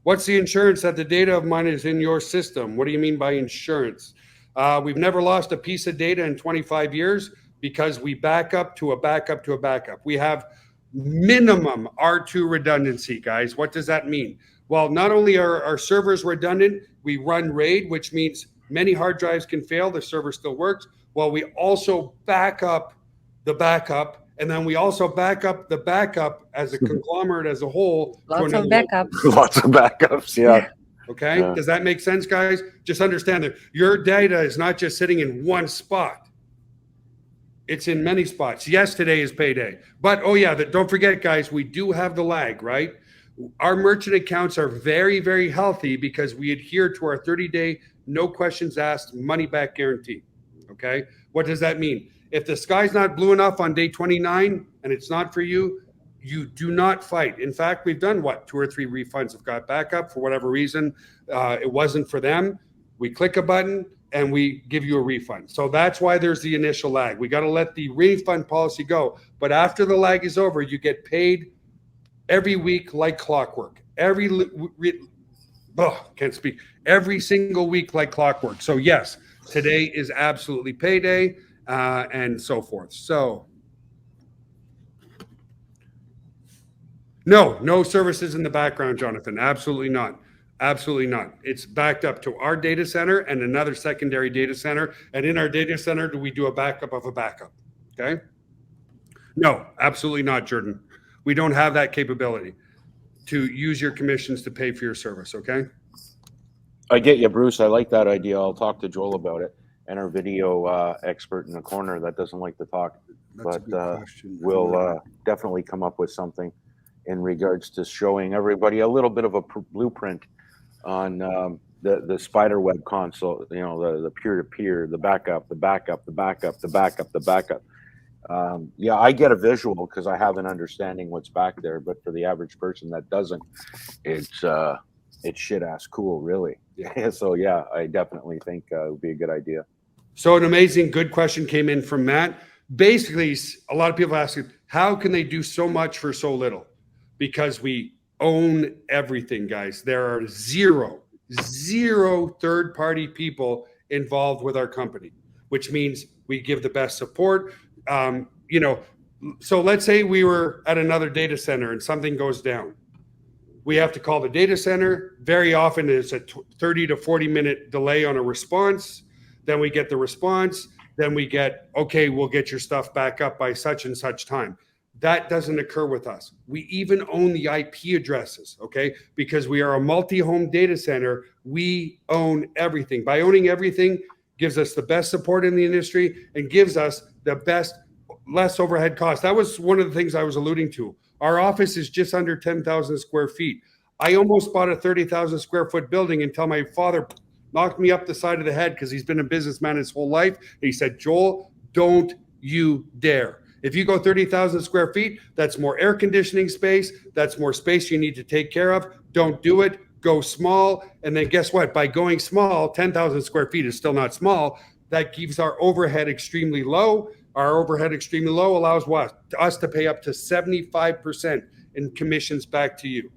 What's the insurance that the data of mine is in your system? What do you mean by insurance? We've never lost a piece of data in 25 years because we back up to a backup to a backup. We have minimum R2 redundancy, guys. What does that mean? Well, not only are our servers redundant, we run RAID, which means many hard drives can fail, the server still works. Well, we also back up the backup, and then we also back up the backup as a conglomerate as a whole. Lots of backups. Lots of backups. Yeah. Okay. Yeah. Does that make sense, guys? Just understand that your data is not just sitting in one spot. It's in many spots. Yes, today is payday. But, oh yeah, don't forget, guys, we do have the lag, right? Our merchant accounts are very, very healthy because we adhere to our 30-day, no questions asked, money back guarantee. Okay. What does that mean? If the sky's not blue enough on day 29 and it's not for you, you do not fight. In fact, we've done 2 or 3 refunds have got back up for whatever reason. It wasn't for them. We click a button and we give you a refund. So that's why there's the initial lag. We got to let the refund policy go. But after the lag is over, you get paid every week like clockwork. Every single week like clockwork. So yes, today is absolutely payday and so forth. So no services in the background, Jonathan. Absolutely not. Absolutely not. It's backed up to our data center and another secondary data center. And in our data center, do we do a backup of a backup? Okay. No, absolutely not, Jordan. We don't have that capability to use your commissions to pay for your service. Okay. I get you, Bruce. I like that idea. I'll talk to Joel about it, and our video expert in the corner that doesn't like to talk. That's a But good question. we'll definitely come up with something in regards to showing everybody a little bit of a blueprint on the spider web console, the peer-to-peer, the backup. Yeah, I get a visual because I have an understanding what's back there, but for the average person that doesn't, it's shit ass cool, really. Yeah. So yeah, I definitely think it would be a good idea. So an amazing, good question came in from Matt. Basically, a lot of people ask, how can they do so much for so little? Because we own everything, guys. There are zero third-party people involved with our company, which means we give the best support. So let's say we were at another data center and something goes down. We have to call the data center. Very often it's a 30 to 40 minute delay on a response. Then we get the response. Then we get, okay, we'll get your stuff back up by such and such time. That doesn't occur with us. We even own the IP addresses, okay? Because we are a multi-home data center, we own everything. By owning everything, gives us the best support in the industry and gives us the best, less overhead costs. That was one of the things I was alluding to. Our office is just under 10,000 square feet. I almost bought a 30,000 square foot building until my father knocked me up the side of the head because he's been a businessman his whole life. He said, Joel, don't you dare. If you go 30,000 square feet, that's more air conditioning space. That's more space you need to take care of. Don't do it. Go small. And then guess what? By going small, 10,000 square feet is still not small. That keeps our overhead extremely low. Our overhead extremely low allows what? Us to pay up to 75% in commissions back to you.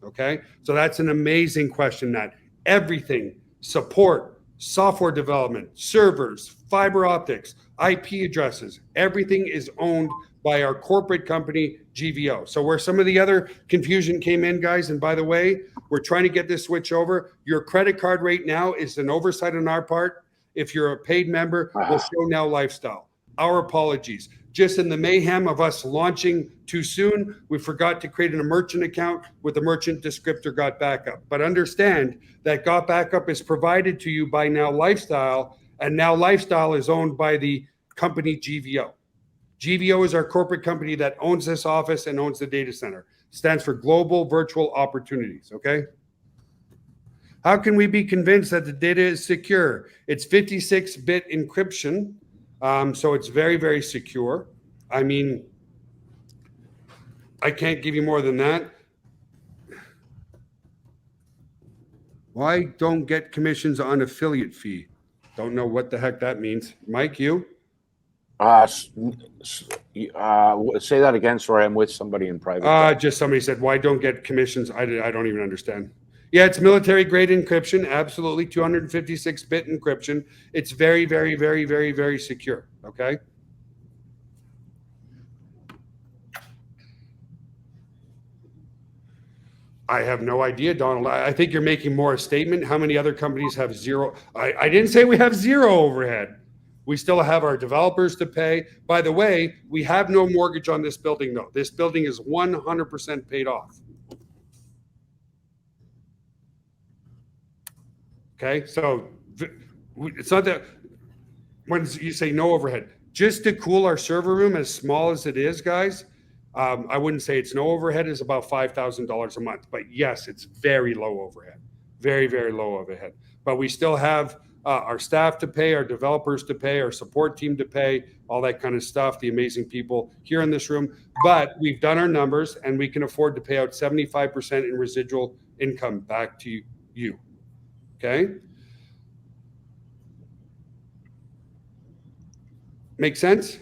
Okay. So that's an amazing question, Nat. Everything, support, software development, servers, fiber optics, IP addresses, everything is owned by our corporate company, GVO. So where some of the other confusion came in, guys, and by the way, we're trying to get this switch over. Your credit card rate now is an oversight on our part. If you're a paid member, we'll show Now Lifestyle. Our apologies. Just in the mayhem of us launching too soon, we forgot to create a merchant account with the merchant descriptor Got Backup. But understand that Got Backup is provided to you by Now Lifestyle, and Now Lifestyle is owned by the company GVO. GVO is our corporate company that owns this office and owns the data center. Stands for Global Virtual Opportunities, okay? How can we be convinced that the data is secure? It's 56-bit encryption, so it's very, very secure. I mean, I can't give you more than that. Why don't get commissions on affiliate fee? Don't know what the heck that means. Mike, you? Say that again. Sorry, I'm with somebody in private. Just somebody said, why don't get commissions? I don't even understand. Yeah, it's military grade encryption. Absolutely. 256-bit encryption. It's very, very, very, very, very secure. Okay. I have no idea, Donald. I think you're making more a statement. How many other companies have zero? I didn't say we have zero overhead. We still have our developers to pay. By the way, we have no mortgage on this building, though. This building is 100% paid off. Okay, so it's not that when you say no overhead, just to cool our server room, as small as it is, guys, I wouldn't say it's no overhead. It's about $5,000 a month. But yes, it's very low overhead. Very, very low overhead. But we still have our staff to pay, our developers to pay, our support team to pay, all that kind of stuff, the amazing people here in this room. But we've done our numbers, and we can afford to pay out 75% in residual income back to you. Okay? Make sense?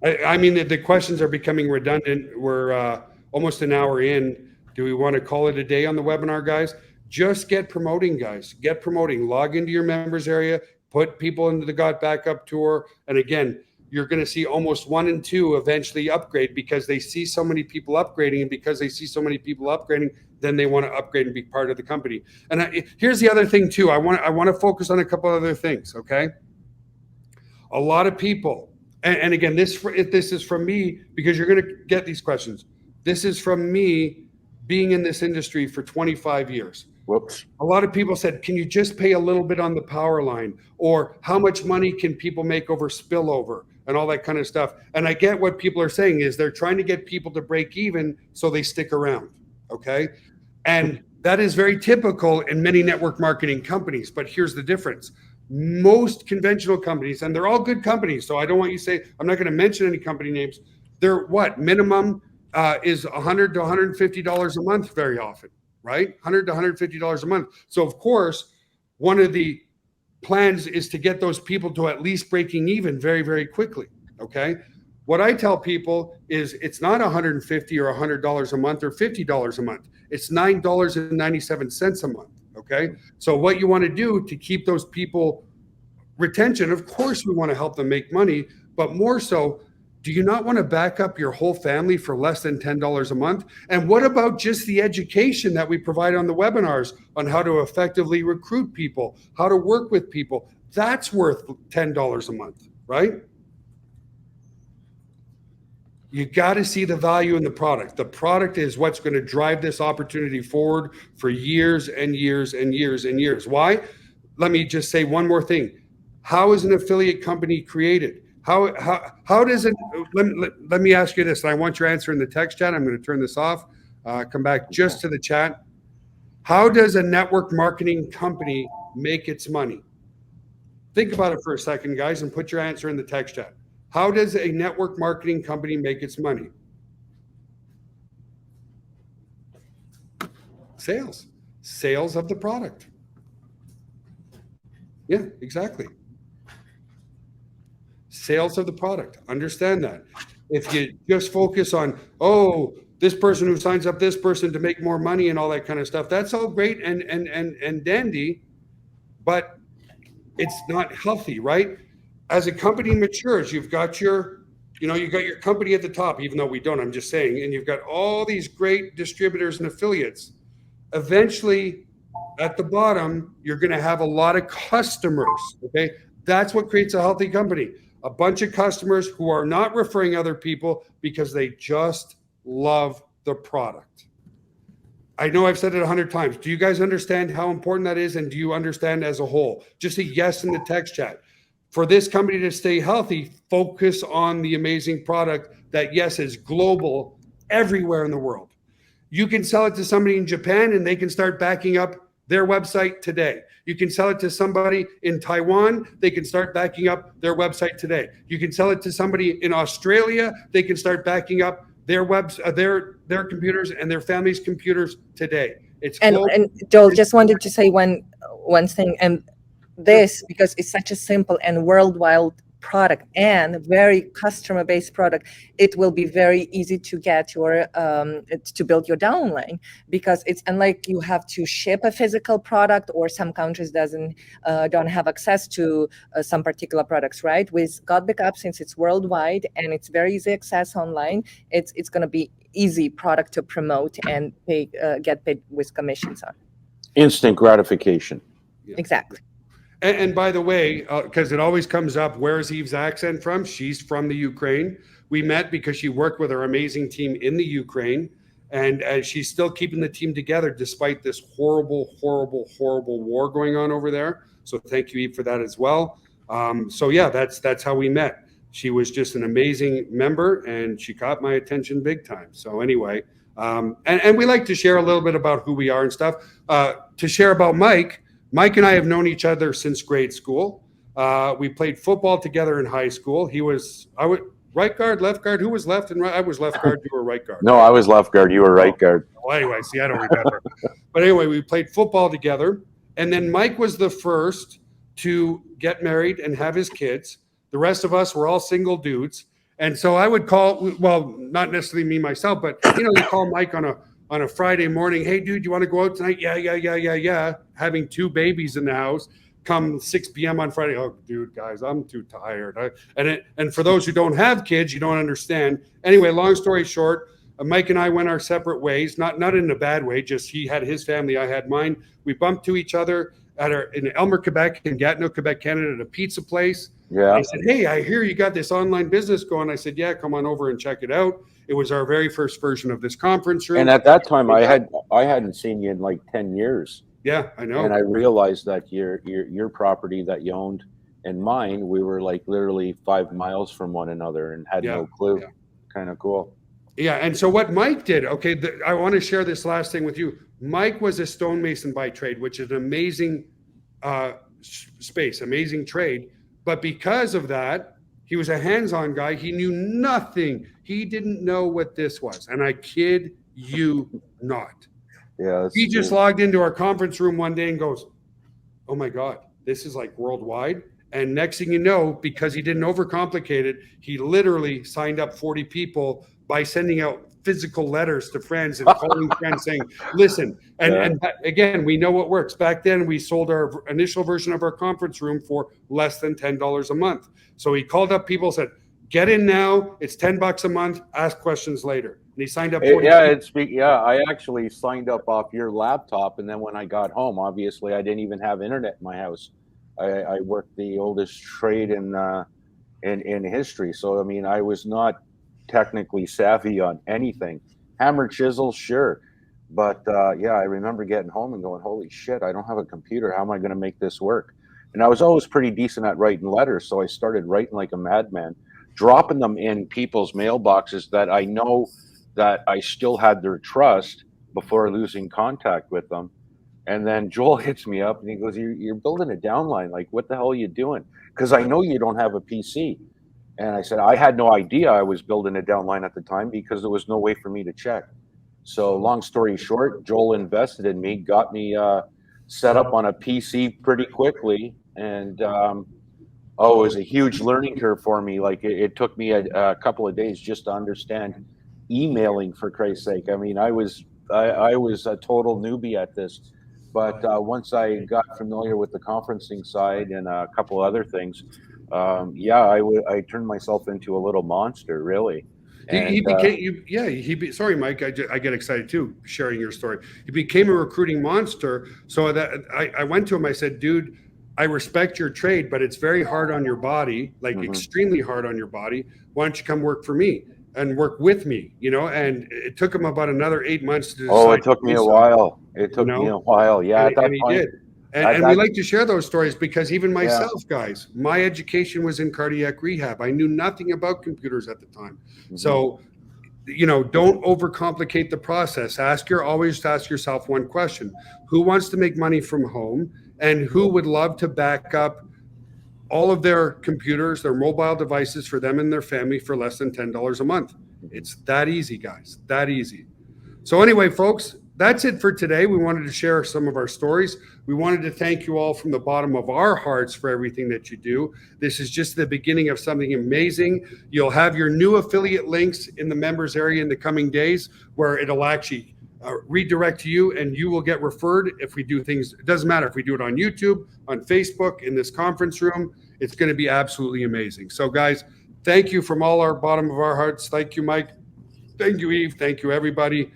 I mean, the questions are becoming redundant. We're almost an hour in. Do we want to call it a day on the webinar, guys? Just get promoting, guys. Get promoting. Log into your members area. Put people into the Got Backup tour. And again, you're going to see almost 1 and 2 eventually upgrade because they see so many people upgrading. And because they see so many people upgrading, then they want to upgrade and be part of the company. And here's the other thing, too. I want to focus on a couple other things, okay? A lot of people, and again, this is from me because you're going to get these questions. This is from me being in this industry for 25 years. Whoops. A lot of people said, can you just pay a little bit on the power line? Or how much money can people make over spillover and all that kind of stuff? And I get what people are saying is they're trying to get people to break even so they stick around, okay? And that is very typical in many network marketing companies. But here's the difference. Most conventional companies, and they're all good companies, so I don't want you to say, I'm not going to mention any company names. They're what? Minimum is $100 to $150 a month very often, right? $100 to $150 a month. So of course, one of the plans is to get those people to at least breaking even very, very quickly, okay? What I tell people is it's not $150 or $100 a month or $50 a month. It's $9.97 a month. Okay. So what you want to do to keep those people retention, of course, we want to help them make money, but more so, do you not want to back up your whole family for less than $10 a month? And what about just the education that we provide on the webinars on how to effectively recruit people, how to work with people? That's worth $10 a month, right? You got to see the value in the product. The product is what's going to drive this opportunity forward for years and years and years and years. Why? Let me just say one more thing. How is an affiliate company created? How does it, let me ask you this, and I want your answer in the text chat. I'm going to turn this off, come back just to the chat. How does a network marketing company make its money? Think about it for a second, guys, and put your answer in the text chat. How does a network marketing company make its money? Sales. Sales of the product. Yeah, exactly. Sales of the product. Understand that. If you just focus on, oh, this person who signs up this person to make more money and all that kind of stuff, that's all great and dandy, but it's not healthy, right? As a company matures, you've got your company at the top, even though we don't, I'm just saying, and you've got all these great distributors and affiliates. Eventually, at the bottom, you're going to have a lot of customers, okay? That's what creates a healthy company. A bunch of customers who are not referring other people because they just love the product. I know I've said it 100 times. Do you guys understand how important that is? And do you understand as a whole? Just a yes in the text chat. For this company to stay healthy, focus on the amazing product that, yes, is global everywhere in the world. You can sell it to somebody in Japan and they can start backing up their website today. You can sell it to somebody in Taiwan, they can start backing up their website today. You can sell it to somebody in Australia, they can start backing up their their computers and their family's computers today. It's global. And Joel, just wanted to say one thing, and this, because it's such a simple and worldwide product and very customer based product, it will be very easy to get your to build your downline, because it's unlike you have to ship a physical product, or some countries don't have access to some particular products, right? With GotBackup, since it's worldwide and it's very easy access online, it's going to be easy product to promote and get paid with commissions on. Instant gratification. Yeah. Exactly. And by the way, because it always comes up, where's Eve's accent from? She's from the Ukraine. We met because she worked with our amazing team in the Ukraine, and she's still keeping the team together despite this horrible, horrible, horrible war going on over there. So thank you, Eve, for that as well. So yeah, that's how we met. She was just an amazing member, and she caught my attention big time. So anyway, and we like to share a little bit about who we are and stuff. To share about Mike and I have known each other since grade school. We played football together in high school. I was right guard, left guard. Who was left and right? I was left guard. You were right guard. No, I was left guard. You were right guard. Well, anyway, see, I don't remember. But anyway, we played football together. And then Mike was the first to get married and have his kids. The rest of us were all single dudes. And so I would call, well, not necessarily me myself, but you call Mike on a Friday morning. Hey, dude, you want to go out tonight? Yeah. Having two babies in the house come 6 p.m. on Friday. Oh, dude, guys, I'm too tired. And for those who don't have kids, you don't understand. Anyway, long story short, Mike and I went our separate ways, not in a bad way, just he had his family, I had mine. We bumped to each other in Elmer, Quebec, in Gatineau, Quebec, Canada, at a pizza place. Yeah. He said, hey, I hear you got this online business going. I said, yeah, come on over and check it out. It was our very first version of this conference room. And at that time, I hadn't seen you in like 10 years. Yeah, I know. And I realized that your property that you owned and mine, we were like literally 5 miles from one another and had no clue. Yeah. Kind of cool. Yeah, and so what Mike did, okay, I want to share this last thing with you. Mike was a stonemason by trade, which is an amazing space, amazing trade. But because of that, he was a hands-on guy. He knew nothing. He didn't know what this was. And I kid you not. Yeah. He just logged into our conference room one day and goes, oh my God, this is like worldwide. And next thing you know, because he didn't overcomplicate it, he literally signed up 40 people by sending out physical letters to friends and calling friends saying, listen, and again, we know what works. Back then, we sold our initial version of our conference room for less than $10 a month. So he called up people, said, get in now. It's $10 a month. Ask questions later. And he signed up 40 people. I actually signed up off your laptop. And then when I got home, obviously, I didn't even have internet in my house. I worked the oldest trade in history. So, I mean, I was not technically savvy on anything. Hammer, chisel, sure. But I remember getting home and going, holy shit, I don't have a computer. How am I going to make this work? And I was always pretty decent at writing letters. So I started writing like a madman, dropping them in people's mailboxes that I know that I still had their trust before losing contact with them. And then Joel hits me up and he goes, you're building a downline. Like, what the hell are you doing? Because I know you don't have a PC. And I said, I had no idea I was building a downline at the time because there was no way for me to check. So long story short, Joel invested in me, got me set up on a PC pretty quickly. And it was a huge learning curve for me. Like it took me a couple of days just to understand emailing, for Christ's sake. I mean, I was a total newbie at this. But once I got familiar with the conferencing side and a couple other things, I turned myself into a little monster, really. Sorry, Mike, I get excited too, sharing your story. He became a recruiting monster. So that I went to him, I said, dude, I respect your trade, but it's very hard on your body, like extremely hard on your body. Why don't you come work for me and work with me, And it took him about another 8 months to decide. It took me a while. It took me a while. Yeah, and he did. And we like to share those stories because even myself, guys, my education was in cardiac rehab. I knew nothing about computers at the time. So don't overcomplicate the process. Always ask yourself one question: who wants to make money from home, and who would love to back up all of their computers, their mobile devices for them and their family for less than $10 a month? It's that easy, guys, that easy. So anyway, folks, that's it for today. We wanted to share some of our stories. We wanted to thank you all from the bottom of our hearts for everything that you do. This is just the beginning of something amazing. You'll have your new affiliate links in the members area in the coming days, where it'll actually redirect to you, and you will get referred if we do things. It doesn't matter if we do it on YouTube, on Facebook, in this conference room. It's going to be absolutely amazing. So guys, thank you from all our bottom of our hearts. Thank you, Mike. Thank you, Eve. Thank you, everybody.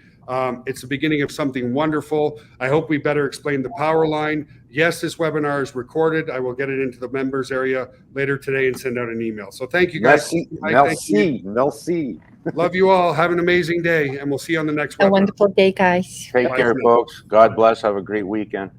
It's the beginning of something wonderful. I hope we better explain the power line. Yes, this webinar is recorded. I will get it into the members area later today and send out an email. So thank you, guys. Merci. Love you all. Have an amazing day, and we'll see you on the next webinar. A wonderful day, guys. Take care, folks. God bless. Have a great weekend.